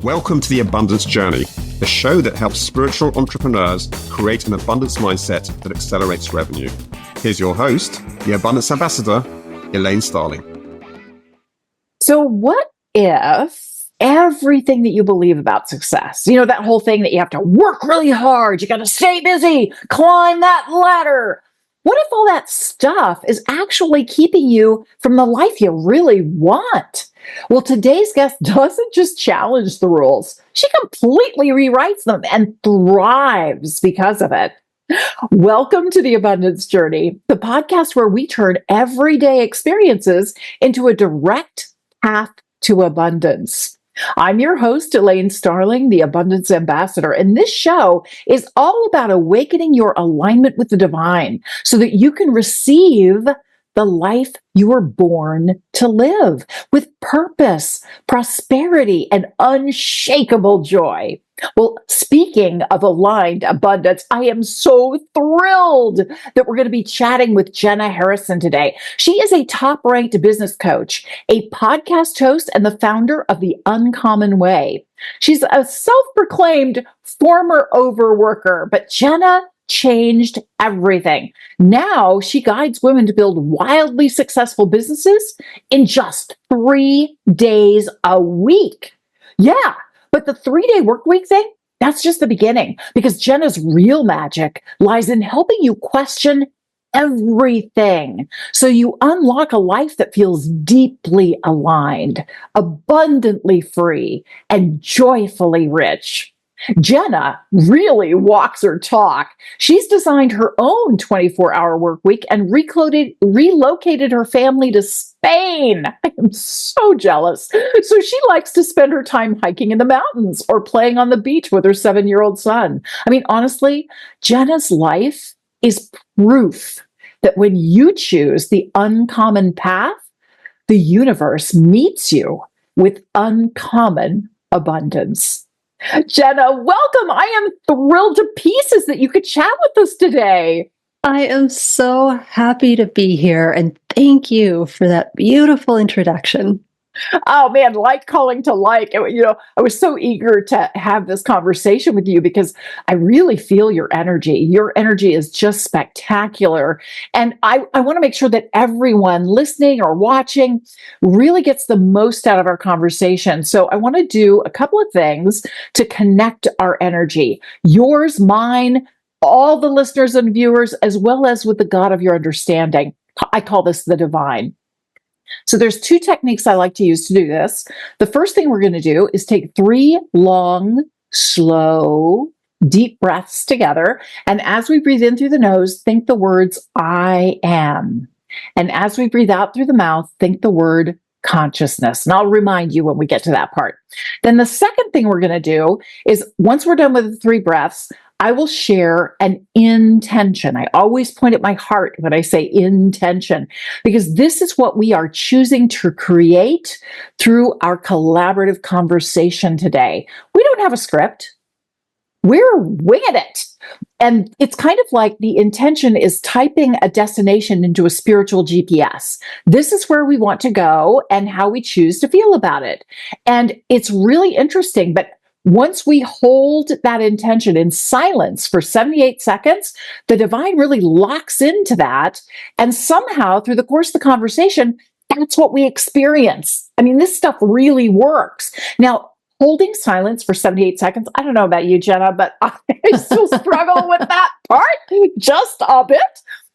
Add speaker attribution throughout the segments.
Speaker 1: Welcome to The Abundance Journey, the show that helps spiritual entrepreneurs create an abundance mindset that accelerates revenue. Here's your host, the Abundance Ambassador, Elaine Starling.
Speaker 2: So what if everything that you believe about success, that whole thing that you have to work really hard, you got to stay busy, climb that ladder. What if all that stuff is actually keeping you from the life you really want? Well, today's guest doesn't just challenge the rules. She completely rewrites them and thrives because of it. Welcome to The Abundance Journey, the podcast where we turn everyday experiences into a direct path to abundance. I'm your host, Elaine Starling, the Abundance Ambassador, and this show is all about awakening your alignment with the divine so that you can receive the life you were born to live with purpose, prosperity, and unshakable joy. Well, speaking of aligned abundance, I am so thrilled that we're going to be chatting with Jenna Harrison today. She is a top-ranked business coach, a podcast host, and the founder of The Uncommon Way. She's a self-proclaimed former overworker, but Jenna changed everything. Now she guides women to build wildly successful businesses in just 3 days a week. Yeah, but the 3-day work week thing, that's just the beginning, because Jenna's real magic lies in helping you question everything so you unlock a life that feels deeply aligned, abundantly free, and joyfully rich. Jenna really walks her talk. She's designed her own 24-hour work week and relocated her family to Spain. I am so jealous. So she likes to spend her time hiking in the mountains or playing on the beach with her 7-year-old son. I mean, honestly, Jenna's life is proof that when you choose the uncommon path, the universe meets you with uncommon abundance. Jenna, welcome. I am thrilled to pieces that you could chat with us today.
Speaker 3: I am so happy to be here, and thank you for that beautiful introduction.
Speaker 2: Oh man, like calling to like. I was so eager to have this conversation with you because I really feel your energy. Your energy is just spectacular. And I want to make sure that everyone listening or watching really gets the most out of our conversation. So I want to do a couple of things to connect our energy. Yours, mine, all the listeners and viewers, as well as with the God of your understanding. I call this the divine. So there's 2 techniques I like to use to do this. The first thing we're going to do is take 3 long, slow, deep breaths together. And as we breathe in through the nose, think the words, I am. And as we breathe out through the mouth, think the word consciousness. And I'll remind you when we get to that part. Then the second thing we're going to do is once we're done with the 3 breaths, I will share an intention. I always point at my heart when I say intention, because this is what we are choosing to create through our collaborative conversation today. We don't have a script. We're winging it. And it's kind of like the intention is typing a destination into a spiritual GPS. This is where we want to go and how we choose to feel about it. And it's really interesting, but once we hold that intention in silence for 78 seconds, the divine really locks into that. And somehow through the course of the conversation, that's what we experience. I mean, this stuff really works. Now, holding silence for 78 seconds, I don't know about you, Jenna, but I still struggle with that part just a bit.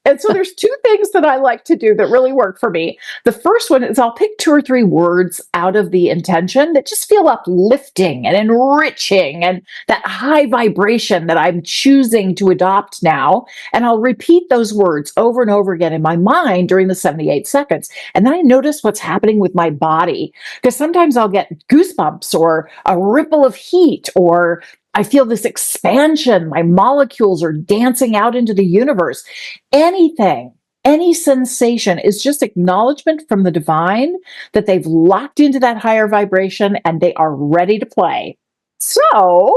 Speaker 2: And so there's 2 things that I like to do that really work for me. The first one is I'll pick 2 or 3 words out of the intention that just feel uplifting and enriching and that high vibration that I'm choosing to adopt now. And I'll repeat those words over and over again in my mind during the 78 seconds. And then I notice what's happening with my body, because sometimes I'll get goosebumps or a ripple of heat, or I feel this expansion. My molecules are dancing out into the universe. Anything, any sensation is just acknowledgement from the divine that they've locked into that higher vibration and they are ready to play. So,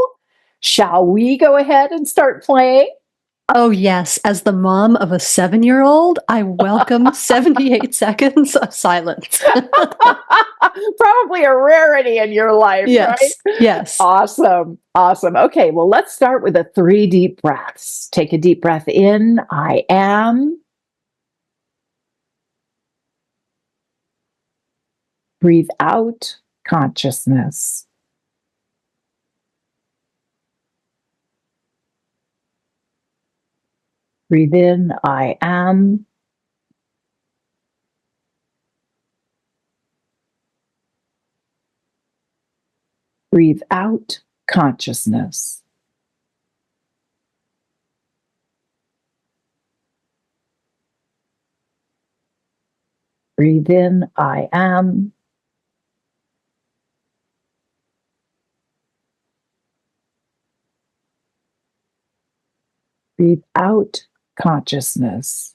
Speaker 2: shall we go ahead and start playing?
Speaker 3: Oh, yes. As the mom of a 7-year-old, I welcome 78 seconds of silence.
Speaker 2: Probably a rarity in your life, right?
Speaker 3: Yes, yes.
Speaker 2: Awesome. Awesome. Okay, well, let's start with the 3 deep breaths. Take a deep breath in. I am. Breathe out consciousness. Breathe in. I am. Breathe out consciousness. Breathe in. I am. Breathe out consciousness.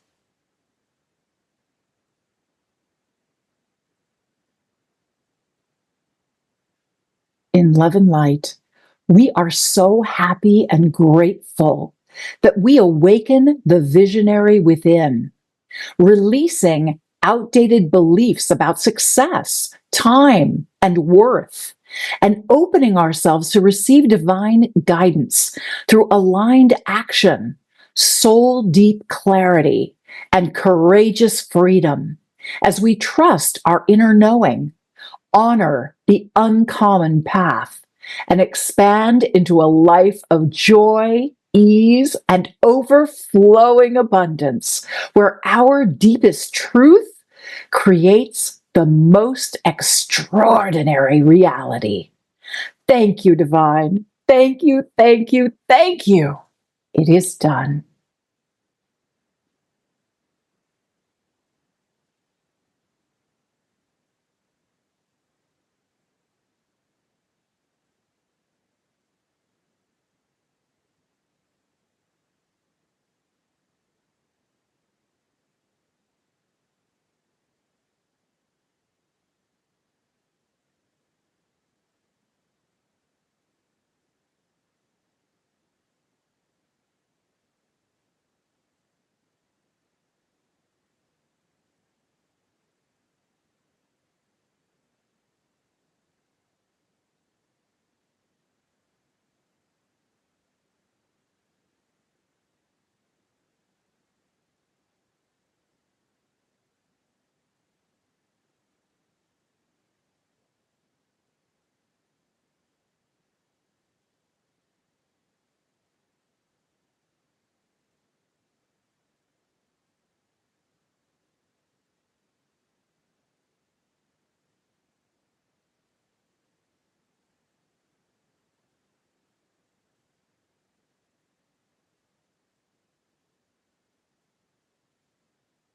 Speaker 2: In love and light, we are so happy and grateful that we awaken the visionary within, releasing outdated beliefs about success, time, and worth, and opening ourselves to receive divine guidance through aligned action, soul deep clarity, and courageous freedom as we trust our inner knowing, honor the uncommon path, and expand into a life of joy, ease, and overflowing abundance, where our deepest truth creates the most extraordinary reality. Thank you, Divine. Thank you, thank you, thank you. It is done.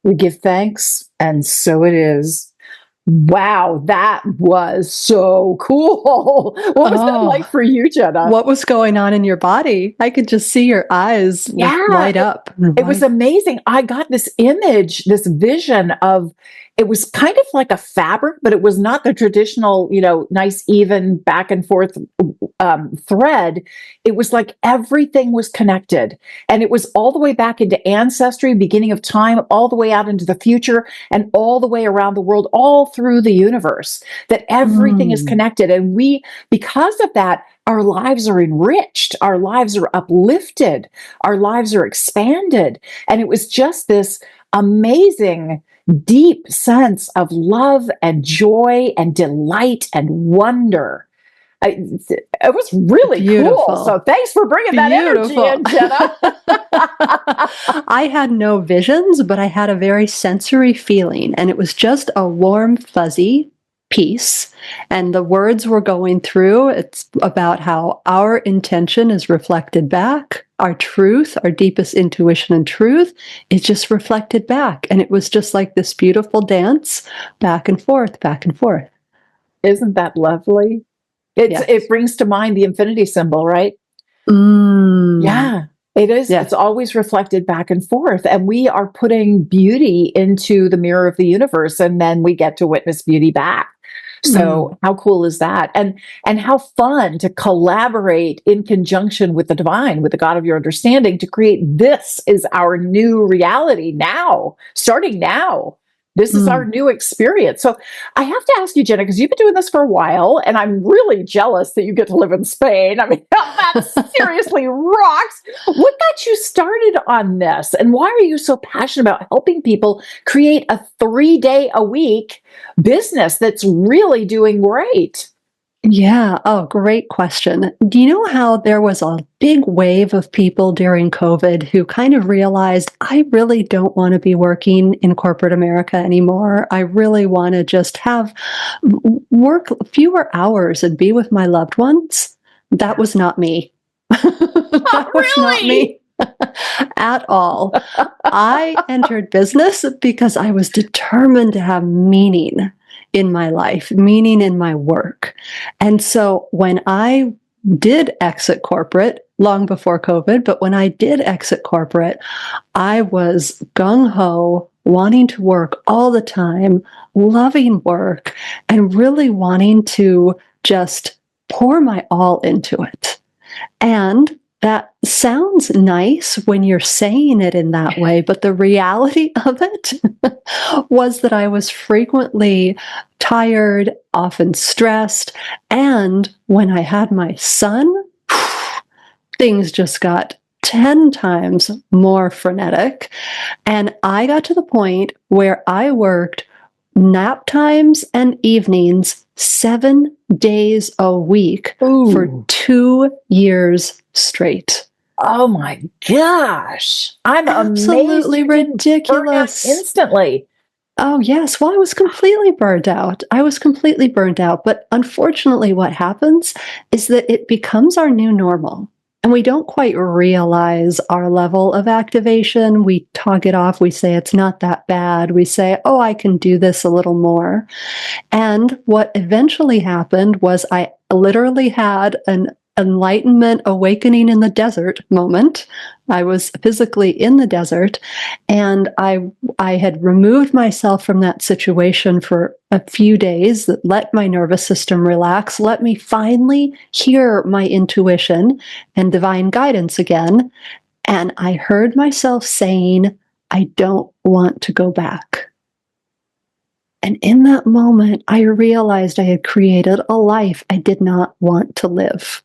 Speaker 2: We give thanks, and so it is. Wow, that was so cool. What was that like
Speaker 3: Oh,
Speaker 2: for you, Jenna?
Speaker 3: what was going on in your body? I could just see your eyes like
Speaker 2: Yeah,
Speaker 3: light up.
Speaker 2: it was amazing. I got this image, this vision of it was kind of like a fabric, but it was not the traditional, nice, even back and forth thread. It was like everything was connected. And it was all the way back into ancestry, beginning of time, all the way out into the future, and all the way around the world, all through the universe, that everything is
Speaker 3: Mm,
Speaker 2: connected. And we, because of that, our lives are enriched, our lives are uplifted, our lives are expanded. And it was just this amazing, deep sense of love and joy and delight and wonder. It was really cool. So
Speaker 3: beautiful.
Speaker 2: thanks for bringing that energy
Speaker 3: Beautiful.
Speaker 2: in, Jenna.
Speaker 3: I had no visions, but I had a very sensory feeling, and it was just a warm, fuzzy piece. And the words were going through. It's about how our intention is reflected back. Our truth, our deepest intuition and truth is just reflected back. And it was just like this beautiful dance back and forth, back and forth.
Speaker 2: Isn't that lovely? It
Speaker 3: Yes.
Speaker 2: brings to mind the infinity symbol, right?
Speaker 3: Mm,
Speaker 2: Yeah, it is. It's
Speaker 3: yes.
Speaker 2: always reflected back and forth. And we are putting beauty into the mirror of the universe, and then we get to witness beauty back. So how cool is that? And how fun to collaborate in conjunction with the divine, with the God of your understanding, to create this is our new reality now, starting now. This is our new experience. So I have to ask you, Jenna, because you've been doing this for a while, and I'm really jealous that you get to live in Spain. I mean, that seriously rocks. What got you started on this? And why are you so passionate about helping people create a 3-day-a-week business that's really doing great?
Speaker 3: Yeah. Oh, great question. Do you know how there was a big wave of people during COVID who kind of realized, I really don't want to be working in corporate America anymore. I really want to just work fewer hours and be with my loved ones? That was not me. That was not me at all. I entered business because I was determined to have meaning in my life, meaning in my work. And so when I did exit corporate, long before COVID, but when I did exit corporate, I was gung ho, wanting to work all the time, loving work, and really wanting to just pour my all into it. And that sounds nice when you're saying it in that way, but the reality of it was that I was frequently tired, often stressed, and when I had my son, things just got 10 times more frenetic. And I got to the point where I worked nap times and evenings 7 days a week for 2 years straight.
Speaker 2: Oh my gosh. I'm
Speaker 3: Absolutely
Speaker 2: amazed you didn't burn out
Speaker 3: ridiculous.
Speaker 2: instantly.
Speaker 3: Oh, yes. Well, I was completely burned out. I was completely burned out. But unfortunately, what happens is that it becomes our new normal. And we don't quite realize our level of activation. We talk it off. We say it's not that bad. We say, oh, I can do this a little more. And what eventually happened was I literally had an enlightenment awakening in the desert moment. I was physically in the desert, and I had removed myself from that situation for a few days that let my nervous system relax, let me finally hear my intuition and divine guidance again. And I heard myself saying, I don't want to go back. And in that moment, I realized I had created a life I did not want to live.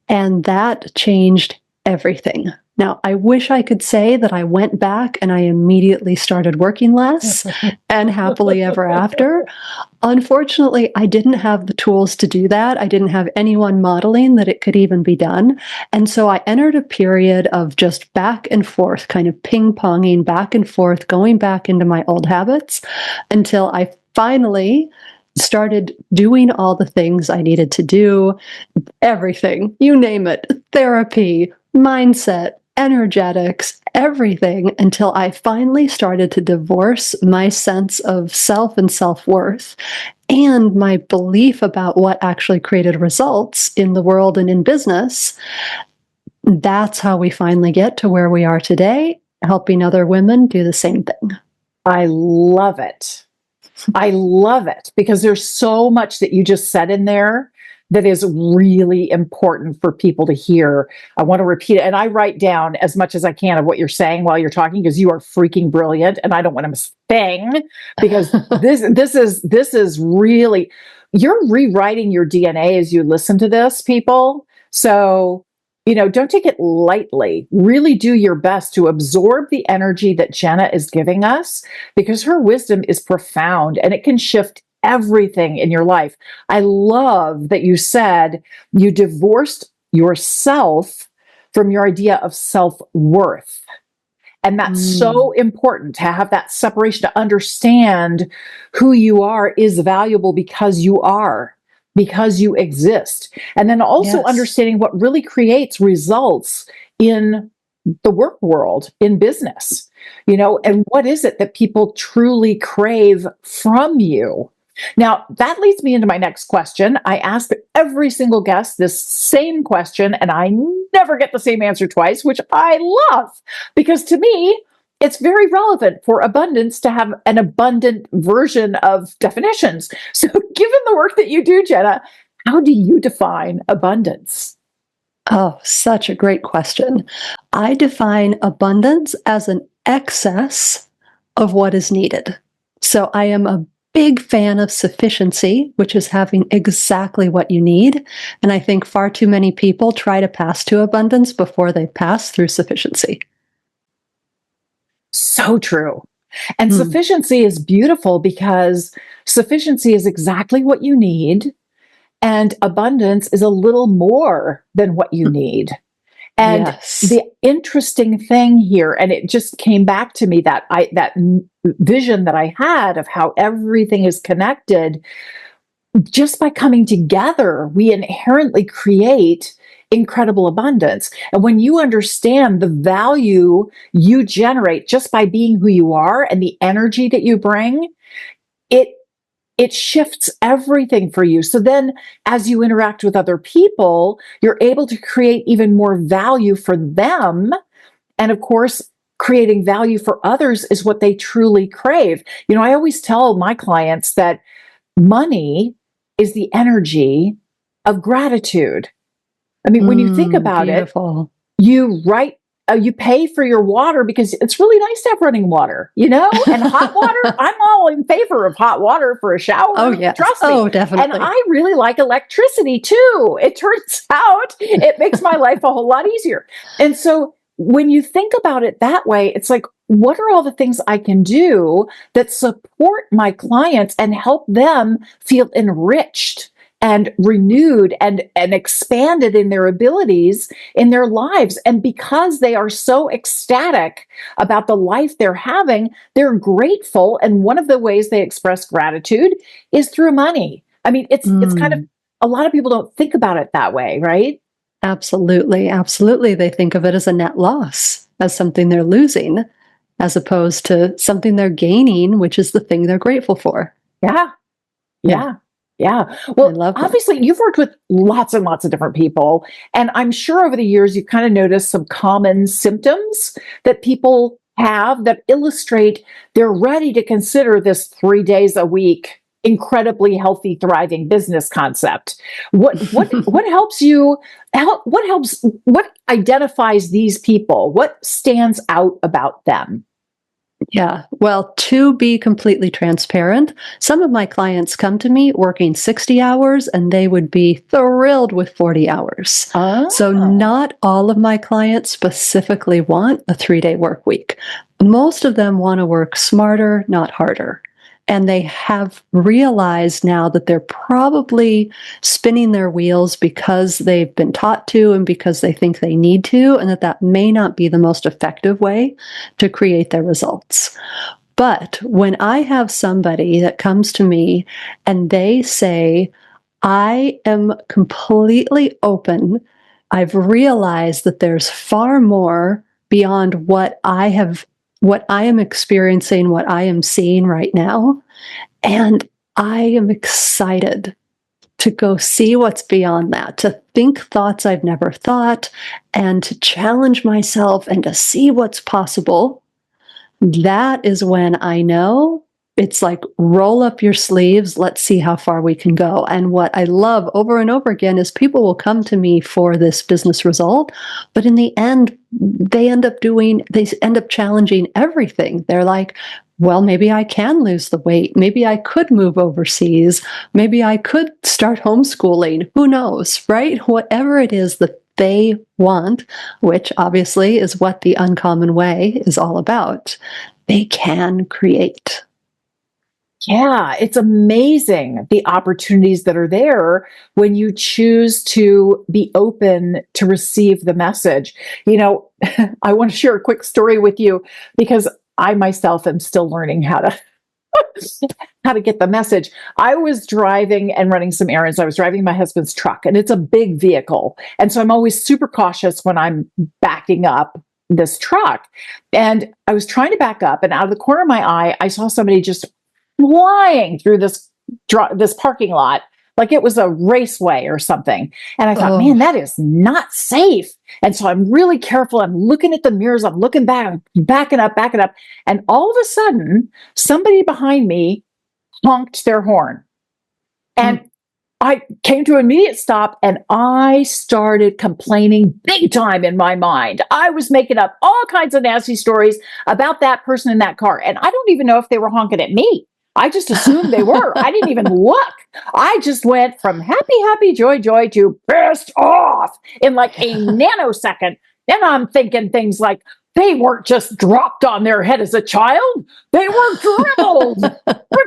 Speaker 3: And that changed everything. Now, I wish I could say that I went back and I immediately started working less and happily ever after. Unfortunately, I didn't have the tools to do that. I didn't have anyone modeling that it could even be done. And so I entered a period of just back and forth, kind of ping-ponging back and forth, going back into my old habits until I finally started doing all the things I needed to do, everything, you name it, therapy, mindset, energetics, everything, until I finally started to divorce my sense of self and self-worth and my belief about what actually created results in the world and in business. That's how we finally get to where we are today, helping other women do the same thing.
Speaker 2: I love it. I love it because there's so much that you just said in there that is really important for people to hear. I want to repeat it. And I write down as much as I can of what you're saying while you're talking, because you are freaking brilliant. And I don't want to miss a thing, because this is really, you're rewriting your DNA as you listen to this, people. So, don't take it lightly. Really do your best to absorb the energy that Jenna is giving us, because her wisdom is profound and it can shift everything in your life. I love that you said you divorced yourself from your idea of self-worth. And that's so important, to have that separation, to understand who you are is valuable because you are, because you exist. And then also understanding what really creates results in the work world, in business, and what is it that people truly crave from you. Now, that leads me into my next question. I ask every single guest this same question, and I never get the same answer twice, which I love, because to me, it's very relevant for abundance to have an abundant version of definitions. So, given the work that you do, Jenna, how do you define abundance?
Speaker 3: Oh, such a great question. I define abundance as an excess of what is needed. So I am a big fan of sufficiency, which is having exactly what you need. And I think far too many people try to pass to abundance before they pass through sufficiency.
Speaker 2: So true. And
Speaker 3: Hmm.
Speaker 2: sufficiency is beautiful because sufficiency is exactly what you need, and abundance is a little more than what you need. And
Speaker 3: Yes.
Speaker 2: the interesting thing here, and it just came back to me that vision that I had of how everything is connected, just by coming together, we inherently create incredible abundance. And when you understand the value you generate just by being who you are and the energy that you bring, it it shifts everything for you. So then as you interact with other people, you're able to create even more value for them. And of course, creating value for others is what they truly crave. I always tell my clients that money is the energy of gratitude. I mean, when you think about it,
Speaker 3: Beautiful.
Speaker 2: you pay for your water because it's really nice to have running water, and hot water. I'm all in favor of hot water for a shower.
Speaker 3: Oh, yes.
Speaker 2: Trust me.
Speaker 3: Oh,
Speaker 2: And
Speaker 3: definitely.
Speaker 2: I really like electricity too. It turns out it makes my life a whole lot easier. And so when you think about it that way, it's like, what are all the things I can do that support my clients and help them feel enriched and renewed and expanded in their abilities in their lives? And because they are so ecstatic about the life they're having, they're grateful. And one of the ways they express gratitude is through money. I mean, it's kind of,
Speaker 3: Mm,
Speaker 2: a lot of people don't think about it that way, right?
Speaker 3: absolutely. Absolutely. They think of it as a net loss, as something they're losing, as opposed to something they're gaining, which is the thing they're grateful for.
Speaker 2: Yeah.
Speaker 3: Yeah,
Speaker 2: Yeah. Yeah.
Speaker 3: I
Speaker 2: Well,
Speaker 3: love that.
Speaker 2: obviously, you've worked with lots and lots of different people. And I'm sure over the years, you've kind of noticed some common symptoms that people have that illustrate they're ready to consider this 3 days a week, incredibly healthy, thriving business concept. What helps you what identifies these people? What stands out about them?
Speaker 3: Yeah. Well, to be completely transparent, some of my clients come to me working 60 hours and they would be thrilled with 40 hours. So,
Speaker 2: Oh.
Speaker 3: not all of my clients specifically want a 3-day work week. Most of them want to work smarter, not harder. And they have realized now that they're probably spinning their wheels because they've been taught to and because they think they need to, and that may not be the most effective way to create their results. But when I have somebody that comes to me and they say, I am completely open, I've realized that there's far more beyond what I am experiencing, what I am seeing right now. And I am excited to go see what's beyond that, to think thoughts I've never thought, and to challenge myself and to see what's possible. That is when I know it's like roll up your sleeves, let's see how far we can go. And what I love over and over again is people will come to me for this business result, but in the end, they end up challenging everything. They're like, well, maybe I can lose the weight. Maybe I could move overseas. Maybe I could start homeschooling. Who knows, right? Whatever it is that they want, which obviously is what the uncommon way is all about, they can create.
Speaker 2: Yeah, it's amazing the opportunities that are there when you choose to be open to receive the message. I want to share a quick story with you because I myself am still learning how to get the message. I was driving and running some errands. I was driving my husband's truck, and it's a big vehicle. And so I'm always super cautious when I'm backing up this truck. And I was trying to back up, and out of the corner of my eye, I saw somebody just flying through this parking lot like it was a raceway or something. And I thought,
Speaker 3: Oh.
Speaker 2: man, that is not safe. And so I'm really careful. I'm looking at the mirrors. I'm looking back, I'm backing up, backing up. And all of a sudden, somebody behind me honked their horn. And I came to an immediate stop and I started complaining big time in my mind. I was making up all kinds of nasty stories about that person in that car. And I don't even know if they were honking at me. I just assumed they were. I didn't even look. I just went from happy, happy, joy, joy to pissed off in like a nanosecond. And I'm thinking things like, they weren't just dropped on their head as a child. They were dribbled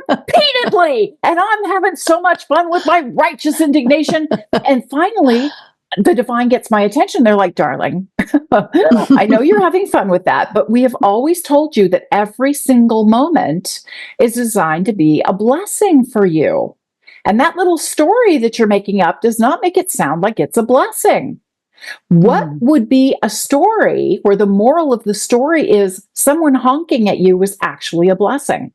Speaker 2: repeatedly. And I'm having so much fun with my righteous indignation. And finally, the divine gets my attention. They're like, darling, I know you're having fun with that, but we have always told you that every single moment is designed to be a blessing for you. And that little story that you're making up does not make it sound like it's a blessing. What would be a story where the moral of the story is someone honking at you was actually a blessing?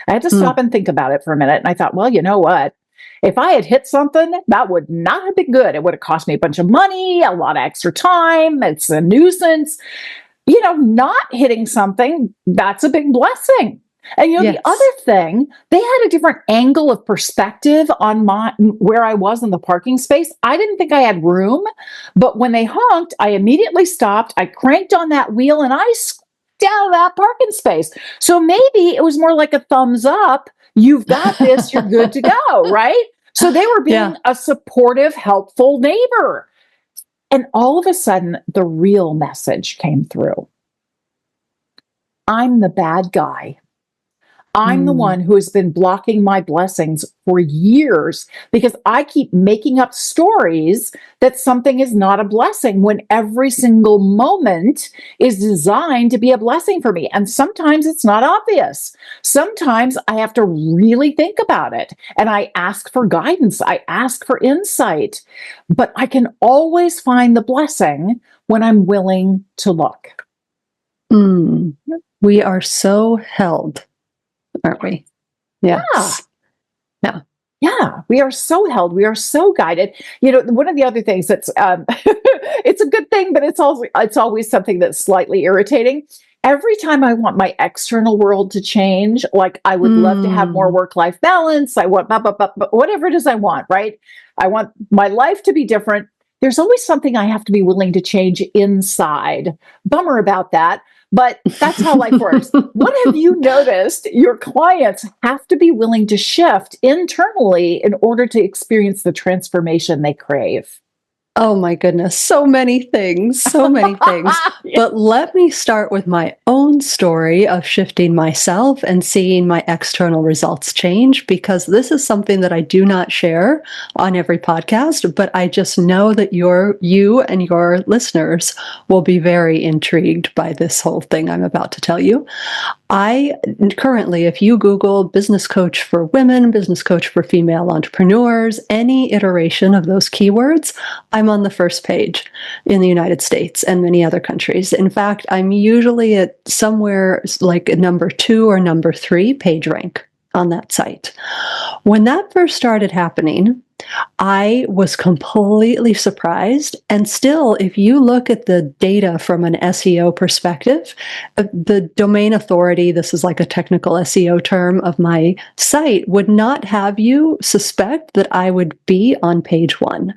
Speaker 2: I had to stop and think about it for a minute. And I thought, well, you know what? If I had hit something, that would not have been good. It would have cost me a bunch of money, a lot of extra time. It's a nuisance. Not hitting something, that's a big blessing. And
Speaker 3: Yes.
Speaker 2: the other thing, they had a different angle of perspective on where I was in the parking space. I didn't think I had room, but when they honked, I immediately stopped. I cranked on that wheel and I squeaked out of that parking space. So maybe it was more like a thumbs up. You've got this. You're good to go, right? So they were being a supportive, helpful neighbor. And all of a sudden, the real message came through. I'm the bad guy. I'm the one who has been blocking my blessings for years because I keep making up stories that something is not a blessing when every single moment is designed to be a blessing for me. And sometimes it's not obvious. Sometimes I have to really think about it and I ask for guidance. I ask for insight, but I can always find the blessing when I'm willing to look.
Speaker 3: We are so held, aren't we? Yes.
Speaker 2: Yeah, we are so held. We are so guided. One of the other things that's it's a good thing, but it's always something that's slightly irritating. Every time I want my external world to change, like I would love to have more work-life balance. I want whatever it is I want, right? I want my life to be different. There's always something I have to be willing to change inside. Bummer about that. But that's how life works. What have you noticed your clients have to be willing to shift internally in order to experience the transformation they crave?
Speaker 3: Oh my goodness, so many things, so many things. But let me start with my own story of shifting myself and seeing my external results change, because this is something that I do not share on every podcast, but I just know that you and your listeners will be very intrigued by this whole thing I'm about to tell you. I currently, if you Google business coach for women, business coach for female entrepreneurs, any iteration of those keywords, I'm on the first page in the United States and many other countries. In fact, I'm usually at somewhere like number 2 or number 3 page rank on that site. When that first started happening, I was completely surprised. And still, if you look at the data from an SEO perspective, the domain authority, this is like a technical SEO term of my site, would not have you suspect that I would be on page 1.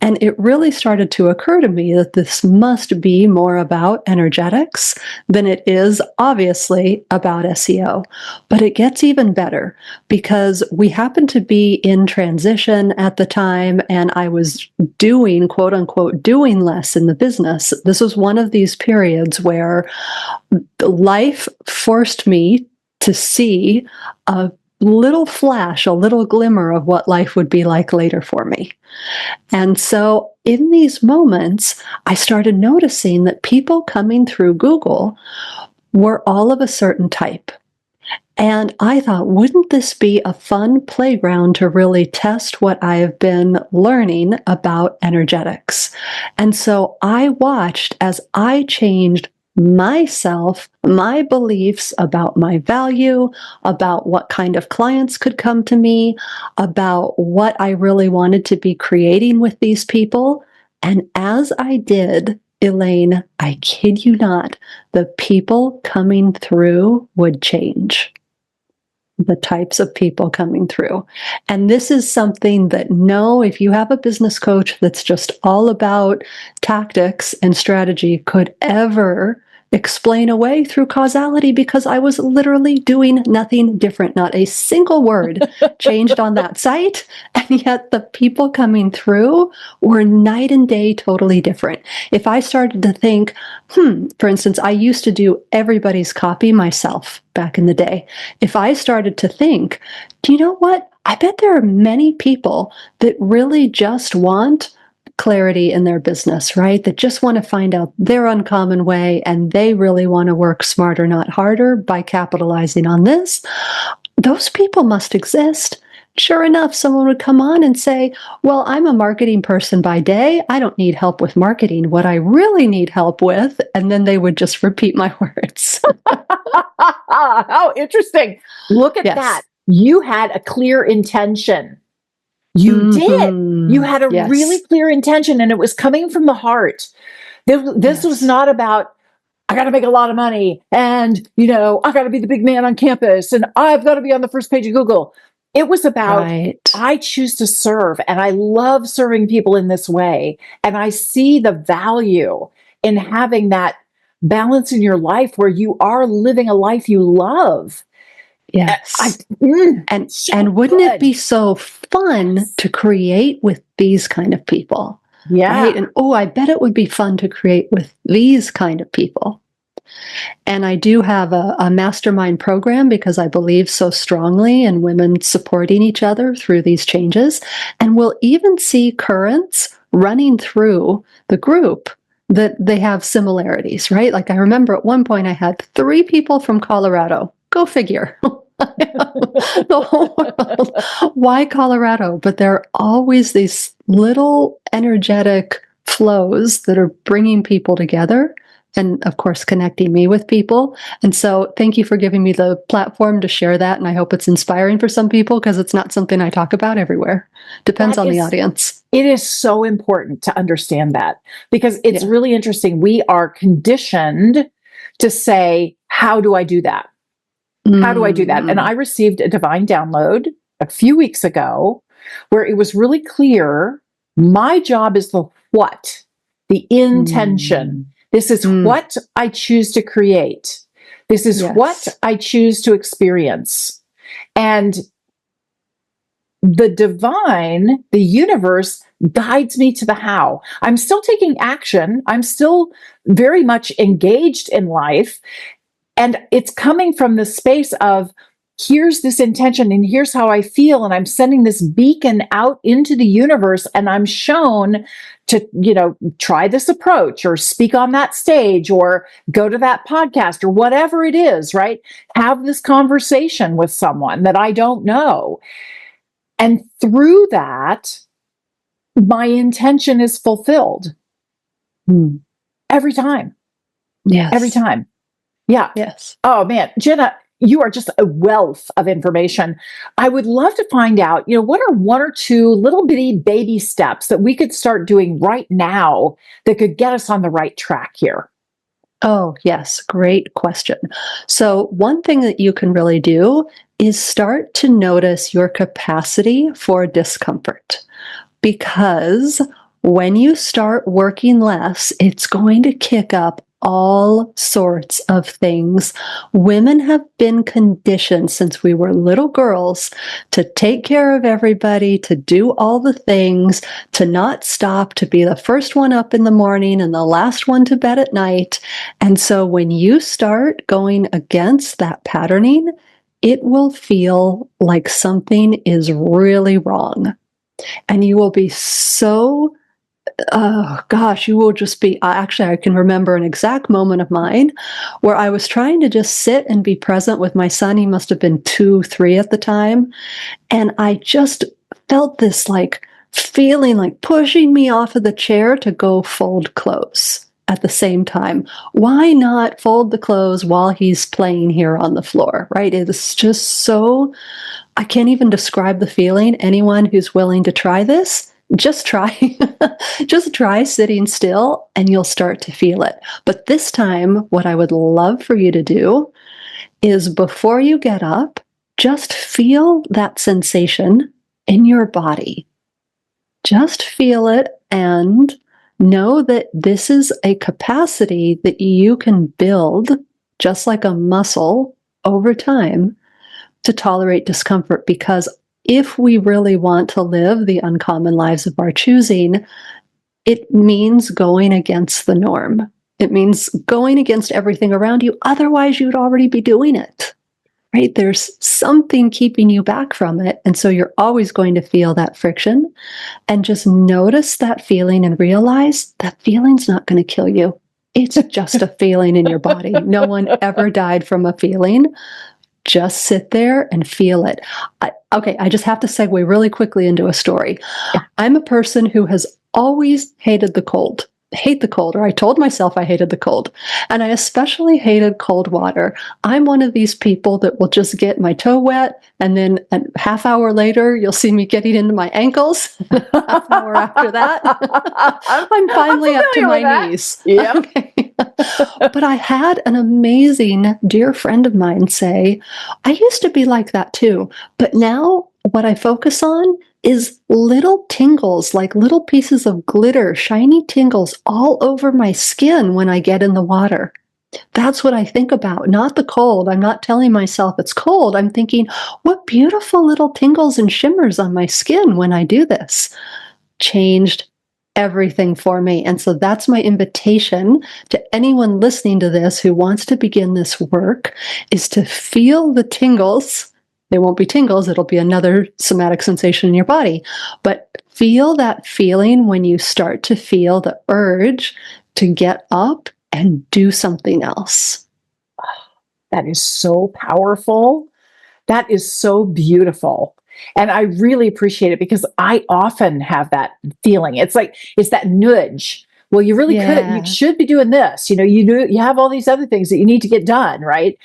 Speaker 3: And it really started to occur to me that this must be more about energetics than it is obviously about SEO. But it gets even better because we happen to be in transition at the time, and I was doing, quote unquote, doing less in the business. This was one of these periods where life forced me to see a little flash, a little glimmer of what life would be like later for me. And so in these moments, I started noticing that people coming through Google were all of a certain type. And I thought, wouldn't this be a fun playground to really test what I've been learning about energetics? And so I watched as I changed myself, my beliefs about my value, about what kind of clients could come to me, about what I really wanted to be creating with these people. And as I did, Elaine, I kid you not, the people coming through would change. The types of people coming through. And this is something that, no, if you have a business coach that's just all about tactics and strategy, could ever explain away through causality, because I was literally doing nothing different. Not a single word changed on that site. And yet the people coming through were night and day totally different. If I started to think, for instance, I used to do everybody's copy myself back in the day. If I started to think, do you know what? I bet there are many people that really just want clarity in their business, right? That just want to find out their uncommon way, and they really want to work smarter, not harder, by capitalizing on this. Those people must exist. Sure enough, someone would come on and say, well, I'm a marketing person by day. I don't need help with marketing. What I really need help with, and then they would just repeat my words.
Speaker 2: How interesting. Look at that. You had a clear intention. You did. You had a really clear intention, and it was coming from the heart. This was not about, I got to make a lot of money, and, I got to be the big man on campus, and I've got to be on the first page of Google. It was about, I choose to serve, and I love serving people in this way. And I see the value in having that balance in your life where you are living a life you love.
Speaker 3: Yes. And wouldn't it be so fun to create with these kind of people?
Speaker 2: Yeah.
Speaker 3: Right? And I bet it would be fun to create with these kind of people. And I do have a mastermind program because I believe so strongly in women supporting each other through these changes. And we'll even see currents running through the group that they have similarities, right? Like I remember at one point I had 3 people from Colorado. Go figure. The whole world. Why Colorado? But there are always these little energetic flows that are bringing people together, and of course connecting me with people. And so thank you for giving me the platform to share that, and I hope it's inspiring for some people, because it's not something I talk about everywhere. Depends on the audience.
Speaker 2: It is so important to understand that, because it's really interesting. We are conditioned to say, how do I do that? How do I do that? And I received a divine download a few weeks ago where it was really clear. My job is the what, the intention. This is what I choose to create. This is what I choose to experience. And the divine, the universe, guides me to the how. I'm still taking action. I'm still very much engaged in life. And it's coming from the space of, here's this intention and here's how I feel. And I'm sending this beacon out into the universe, and I'm shown to, try this approach or speak on that stage or go to that podcast or whatever it is, right? Have this conversation with someone that I don't know. And through that, my intention is fulfilled. Every time.
Speaker 3: Yes.
Speaker 2: Every time. Yeah.
Speaker 3: Yes.
Speaker 2: Oh, man. Jenna, you are just a wealth of information. I would love to find out, what are 1 or 2 little bitty baby steps that we could start doing right now that could get us on the right track here?
Speaker 3: Oh, yes. Great question. So one thing that you can really do is start to notice your capacity for discomfort, because when you start working less, it's going to kick up all sorts of things. Women have been conditioned since we were little girls to take care of everybody, to do all the things, to not stop, to be the first one up in the morning and the last one to bed at night. And so when you start going against that patterning, it will feel like something is really wrong. And you will be so you will just be, actually, I can remember an exact moment of mine where I was trying to just sit and be present with my son. He must have been 2, 3 at the time. And I just felt this feeling like pushing me off of the chair to go fold clothes. at the same time? Why not fold the clothes while he's playing here on the floor, right? It is just so, I can't even describe the feeling. Anyone who's willing to try this, just try. Just try sitting still and you'll start to feel it. But this time, what I would love for you to do is before you get up, just feel that sensation in your body. Just feel it and know that this is a capacity that you can build, just like a muscle, over time to tolerate discomfort. Because if we really want to live the uncommon lives of our choosing, it means going against the norm. It means going against everything around you. Otherwise, you'd already be doing it, right? There's something keeping you back from it. And so you're always going to feel that friction. And just notice that feeling and realize that feeling's not going to kill you. It's just a feeling in your body. No one ever died from a feeling. Just sit there and feel it. I just have to segue really quickly into a story. I'm a person who has always hated the cold. Hate the cold, or I told myself I hated the cold. And I especially hated cold water. I'm one of these people that will just get my toe wet, and then a half hour later, you'll see me getting into my ankles. Half hour after that, I'm finally up to my knees.
Speaker 2: Yeah.
Speaker 3: Okay. But I had an amazing dear friend of mine say, I used to be like that too. But now what I focus on is little tingles, like little pieces of glitter, shiny tingles all over my skin when I get in the water. That's what I think about, not the cold. I'm not telling myself it's cold. I'm thinking, what beautiful little tingles and shimmers on my skin when I do this. Changed everything for me. And so that's my invitation to anyone listening to this who wants to begin this work, is to feel the tingles. They won't be tingles, it'll be another somatic sensation in your body. But feel that feeling when you start to feel the urge to get up and do something else.
Speaker 2: That is so powerful. That is so beautiful. And I really appreciate it because I often have that feeling. It's like, it's that nudge. Well, you really could, you should be doing this. You have all these other things that you need to get done, right?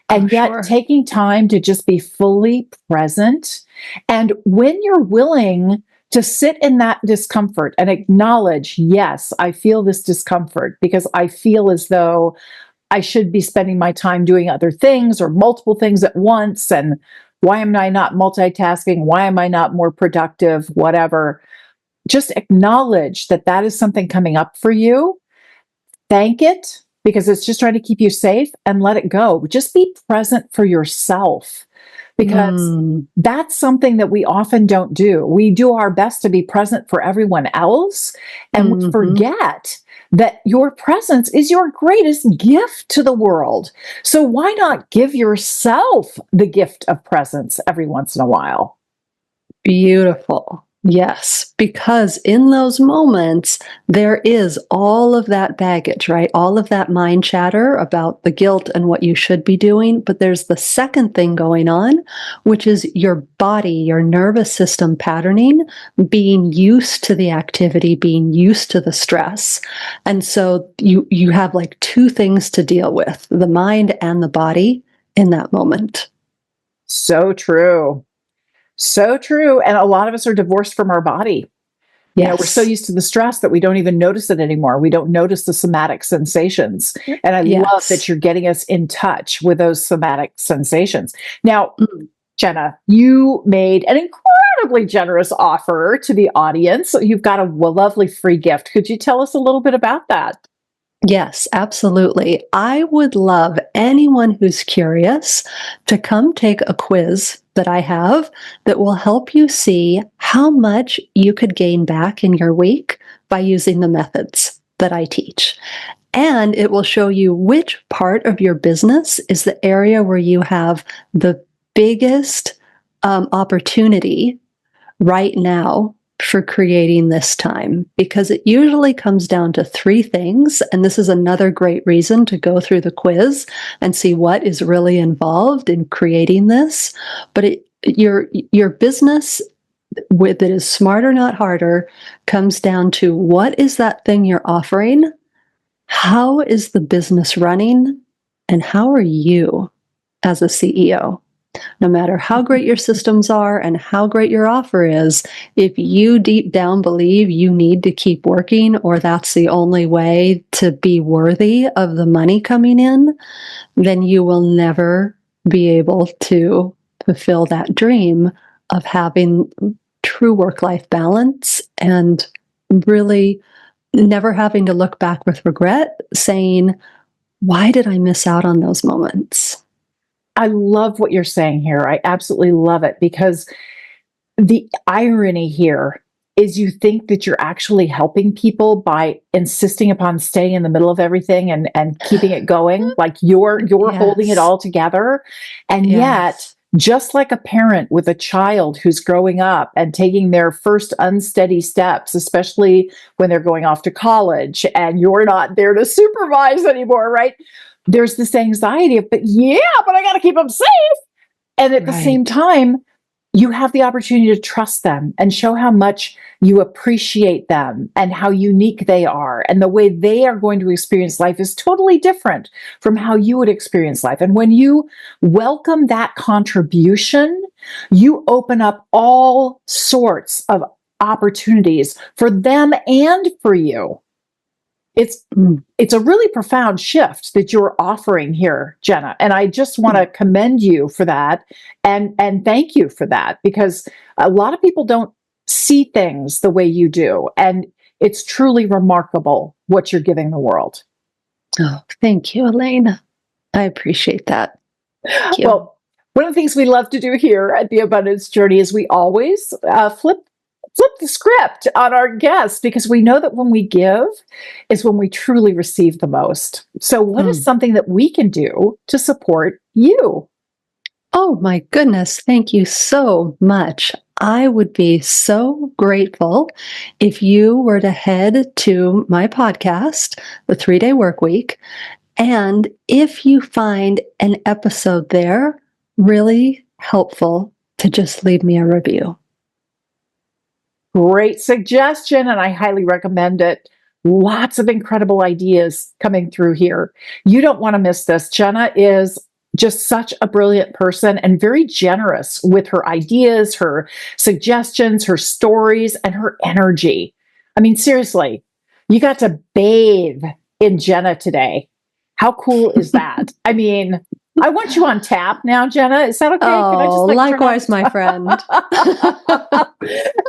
Speaker 2: And yet taking time to just be fully present. And when you're willing to sit in that discomfort and acknowledge, yes, I feel this discomfort because I feel as though I should be spending my time doing other things or multiple things at once. And why am I not multitasking? Why am I not more productive? Whatever. Just acknowledge that that is something coming up for you. Thank it because it's just trying to keep you safe, and let it go. Just be present for yourself, because that's something that we often don't do. We do our best to be present for everyone else, and we forget that your presence is your greatest gift to the world. So why not give yourself the gift of presence every once in a while?
Speaker 3: Beautiful. Yes, because in those moments, there is all of that baggage, right? All of that mind chatter about the guilt and what you should be doing. But there's the second thing going on, which is your body, your nervous system patterning, being used to the activity, being used to the stress. And so you have like two things to deal with, the mind and the body in that moment.
Speaker 2: So true. So true. And a lot of us are divorced from our body. We're so used to the stress that we don't even notice it anymore. We don't notice the somatic sensations. And I love that you're getting us in touch with those somatic sensations. Now, Jenna, you made an incredibly generous offer to the audience. You've got a lovely free gift. Could you tell us a little bit about that?
Speaker 3: Yes, absolutely. I would love anyone who's curious to come take a quiz that I have that will help you see how much you could gain back in your week by using the methods that I teach. And it will show you which part of your business is the area where you have the biggest opportunity right now for creating this time, because it usually comes down to three things. And this is another great reason to go through the quiz and see what is really involved in creating this. But your business that is smarter, not harder, comes down to what is that thing you're offering? How is the business running? And how are you as a CEO? No matter how great your systems are and how great your offer is, if you deep down believe you need to keep working or that's the only way to be worthy of the money coming in, then you will never be able to fulfill that dream of having true work-life balance and really never having to look back with regret, saying, why did I miss out on those moments?
Speaker 2: I love what you're saying here. I absolutely love it, because the irony here is you think that you're actually helping people by insisting upon staying in the middle of everything and keeping it going, like you're holding it
Speaker 3: Yes.
Speaker 2: all together. And yet,
Speaker 3: Yes.
Speaker 2: just like a parent with a child who's growing up and taking their first unsteady steps, especially when they're going off to college and you're not there to supervise anymore, right? There's this anxiety of, but I got to keep them safe. And at the same
Speaker 3: Right.
Speaker 2: time, you have the opportunity to trust them and show how much you appreciate them and how unique they are. And the way they are going to experience life is totally different from how you would experience life. And when you welcome that contribution, you open up all sorts of opportunities for them and for you. It's a really profound shift that you're offering here, Jenna. And I just want to commend you for that and thank you for that, because a lot of people don't see things the way you do. And it's truly remarkable what you're giving the world.
Speaker 3: Oh, thank you, Elaine. I appreciate that. Thank you.
Speaker 2: Well, one of the things we love to do here at the Abundance Journey is we always flip the script on our guests, because we know that when we give is when we truly receive the most. So what is something that we can do to support you?
Speaker 3: Oh my goodness, thank you so much. I would be so grateful if you were to head to my podcast, The 3-Day Workweek, and if you find an episode there really helpful, to just leave me a review.
Speaker 2: Great suggestion, and I highly recommend it. Lots of incredible ideas coming through here. You don't want to miss this. Jenna is just such a brilliant person and very generous with her ideas, her suggestions, her stories, and her energy. I mean, seriously, you got to bathe in Jenna today. How cool is that? I mean, I want you on tap now, Jenna. Is that okay?
Speaker 3: Oh,
Speaker 2: Can I just
Speaker 3: likewise, my friend.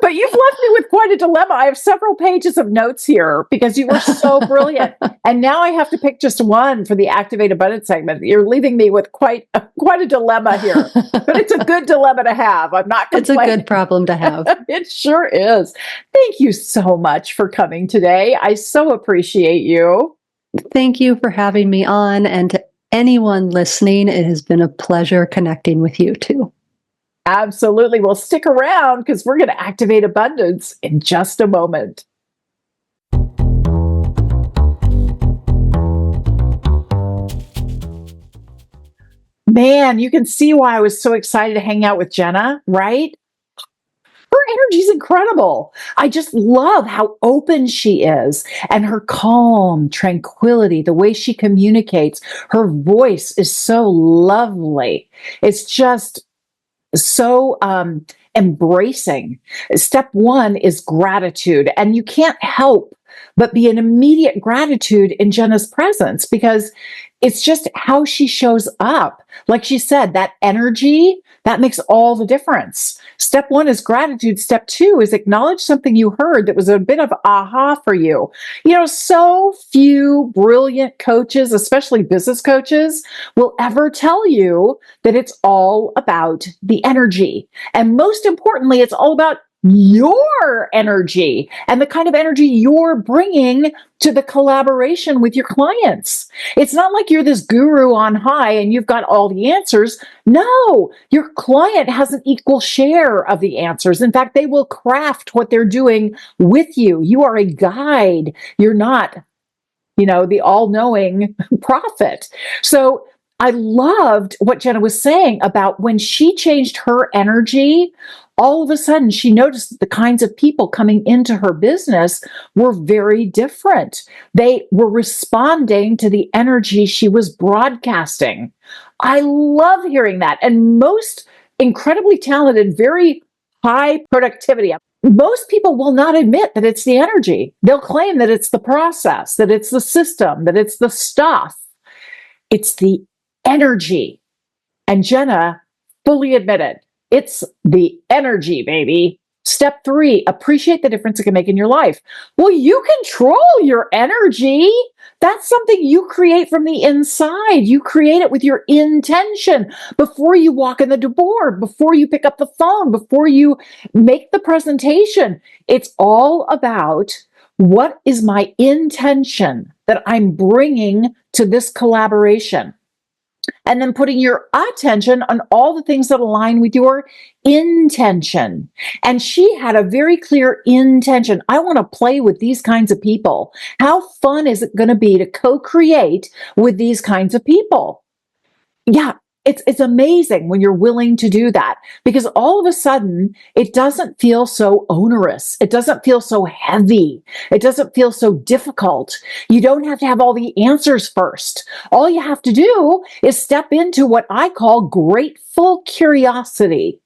Speaker 2: But you've left me with quite a dilemma. I have several pages of notes here because you were so brilliant. And now I have to pick just one for the Activate Abundance segment. You're leaving me with quite a dilemma here. But it's a good dilemma to have. I'm not complaining.
Speaker 3: It's a good problem to have.
Speaker 2: It sure is. Thank you so much for coming today. I so appreciate you.
Speaker 3: Thank you for having me on. And to anyone listening, it has been a pleasure connecting with you too.
Speaker 2: Absolutely. Well, stick around because we're going to activate abundance in just a moment. Man, you can see why I was so excited to hang out with Jenna, right? Her energy is incredible. I just love how open she is and her calm tranquility, the way she communicates. Her voice is so lovely. It's just so embracing. Step one is gratitude. And you can't help but be an immediate gratitude in Jenna's presence, because it's just how she shows up. Like she said, that energy, that makes all the difference. Step one is gratitude. Step two is acknowledge something you heard that was a bit of aha for you. You know, so few brilliant coaches, especially business coaches, will ever tell you that it's all about the energy. And most importantly, it's all about your energy and the kind of energy you're bringing to the collaboration with your clients. It's not like you're this guru on high and you've got all the answers. No, your client has an equal share of the answers. In fact, they will craft what they're doing with you. You are a guide. You're not, the all-knowing prophet. So I loved what Jenna was saying about when she changed her energy, all of a sudden she noticed that the kinds of people coming into her business were very different. They were responding to the energy she was broadcasting. I love hearing that. And most incredibly talented, very high productivity. Most people will not admit that it's the energy. They'll claim that it's the process, that it's the system, that it's the stuff. It's the energy. And Jenna fully admitted it's the energy, baby. Step 3, appreciate the difference it can make in your life. Well, you control your energy. That's something you create from the inside. You create it with your intention before you walk in the door, before you pick up the phone, before you make the presentation. It's all about what is my intention that I'm bringing to this collaboration. And then putting your attention on all the things that align with your intention. And she had a very clear intention. I want to play with these kinds of people. How fun is it going to be to co-create with these kinds of people? Yeah, it's amazing when you're willing to do that, because all of a sudden it doesn't feel so onerous. It doesn't feel so heavy. It doesn't feel so difficult. You don't have to have all the answers first. All you have to do is step into what I call grateful curiosity.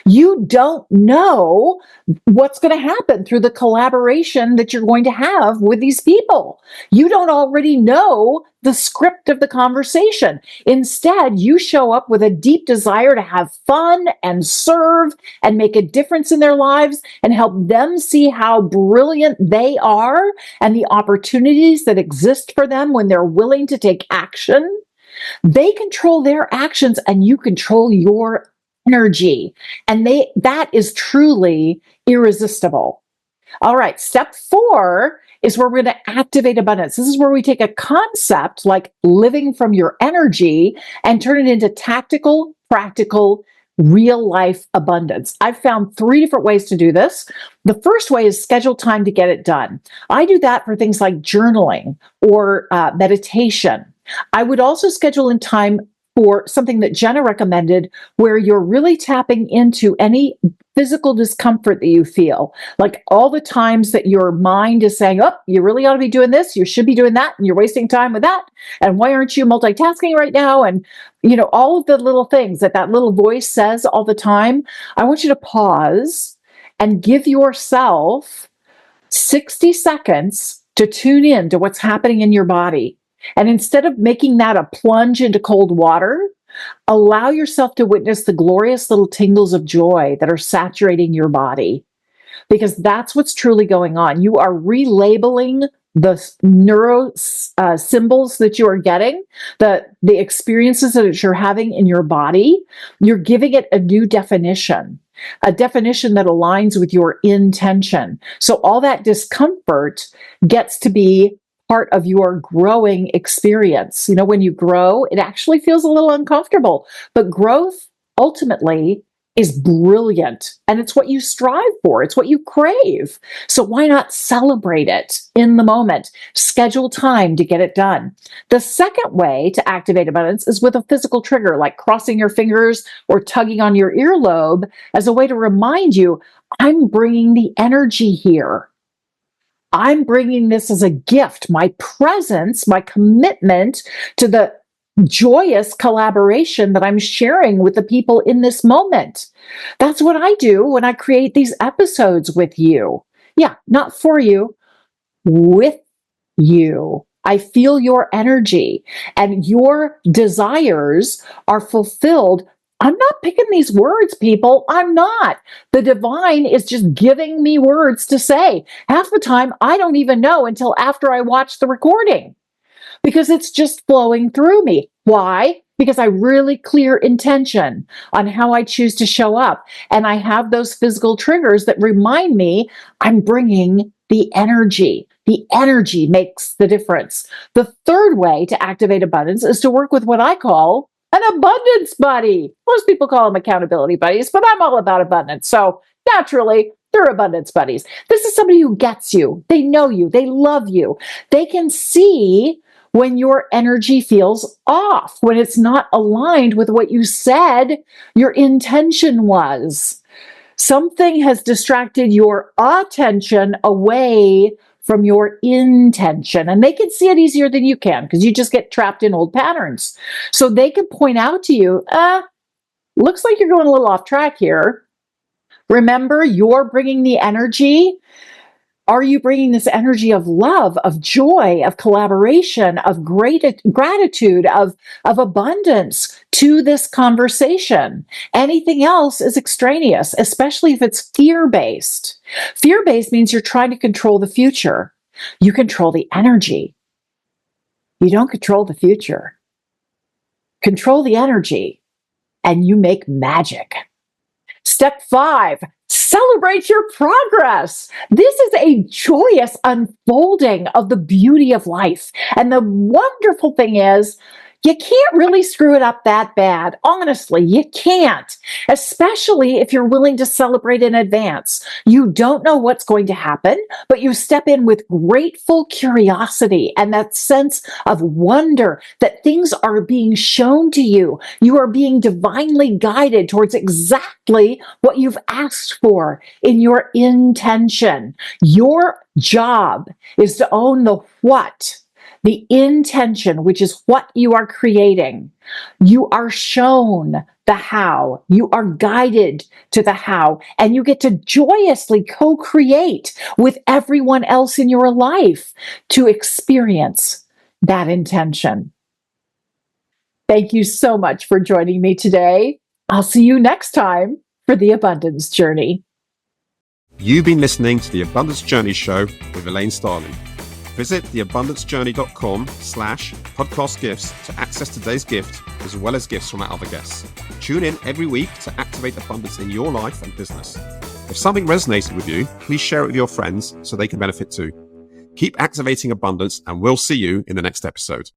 Speaker 2: You don't know what's going to happen through the collaboration that you're going to have with these people. You don't already know the script of the conversation. Instead, you show up with a deep desire to have fun and serve and make a difference in their lives and help them see how brilliant they are and the opportunities that exist for them when they're willing to take action. They control their actions and you control your energy. And that is truly irresistible. All right, step 4 is where we're going to activate abundance. This is where we take a concept like living from your energy and turn it into tactical, practical, real life abundance. I've found 3 different ways to do this. The first way is schedule time to get it done. I do that for things like journaling or meditation. I would also schedule in time for something that Jenna recommended, where you're really tapping into any physical discomfort that you feel, like all the times that your mind is saying, oh, you really ought to be doing this, you should be doing that, and you're wasting time with that, and why aren't you multitasking right now? And all of the little things that little voice says all the time. I want you to pause and give yourself 60 seconds to tune in to what's happening in your body. And instead of making that a plunge into cold water, allow yourself to witness the glorious little tingles of joy that are saturating your body, because that's what's truly going on. You are relabeling the neuro symbols that you are getting, the experiences that you're having in your body. You're giving it a new definition, a definition that aligns with your intention. So all that discomfort gets to be part of your growing experience. When you grow, it actually feels a little uncomfortable, but growth ultimately is brilliant, and it's what you strive for. It's what you crave. So why not celebrate it in the moment? Schedule time to get it done. The second way to activate abundance is with a physical trigger, like crossing your fingers or tugging on your earlobe as a way to remind you, I'm bringing the energy here. I'm bringing this as a gift, my presence, my commitment to the joyous collaboration that I'm sharing with the people in this moment. That's what I do when I create these episodes with you. Yeah, not for you, with you. I feel your energy and your desires are fulfilled. I'm not picking these words, people. I'm not. The divine is just giving me words to say. Half the time, I don't even know until after I watch the recording, because it's just flowing through me. Why? Because I really clear intention on how I choose to show up. And I have those physical triggers that remind me I'm bringing the energy. The energy makes the difference. The third way to activate abundance is to work with what I call an abundance buddy. Most people call them accountability buddies, but I'm all about abundance. So naturally, they're abundance buddies. This is somebody who gets you. They know you. They love you. They can see when your energy feels off, when it's not aligned with what you said your intention was. Something has distracted your attention away from your intention. And they can see it easier than you can because you just get trapped in old patterns. So they can point out to you, looks like you're going a little off track here. Remember, you're bringing the energy. Are you bringing this energy of love, of joy, of collaboration, of gratitude, of abundance to this conversation? Anything else is extraneous, especially if it's fear-based. Fear-based means you're trying to control the future. You control the energy. You don't control the future. Control the energy, and you make magic. Step 5, celebrate your progress. This is a joyous unfolding of the beauty of life. And the wonderful thing is, you can't really screw it up that bad. Honestly, you can't, especially if you're willing to celebrate in advance. You don't know what's going to happen, but you step in with grateful curiosity and that sense of wonder that things are being shown to you. You are being divinely guided towards exactly what you've asked for in your intention. Your job is to own the what. The intention, which is what you are creating. You are shown the how. You are guided to the how. And you get to joyously co-create with everyone else in your life to experience that intention. Thank you so much for joining me today. I'll see you next time for the Abundance Journey.
Speaker 1: You've been listening to the Abundance Journey Show with Elaine Starling. Visit theabundancejourney.com/podcast gifts to access today's gift, as well as gifts from our other guests. Tune in every week to activate abundance in your life and business. If something resonated with you, please share it with your friends so they can benefit too. Keep activating abundance, and we'll see you in the next episode.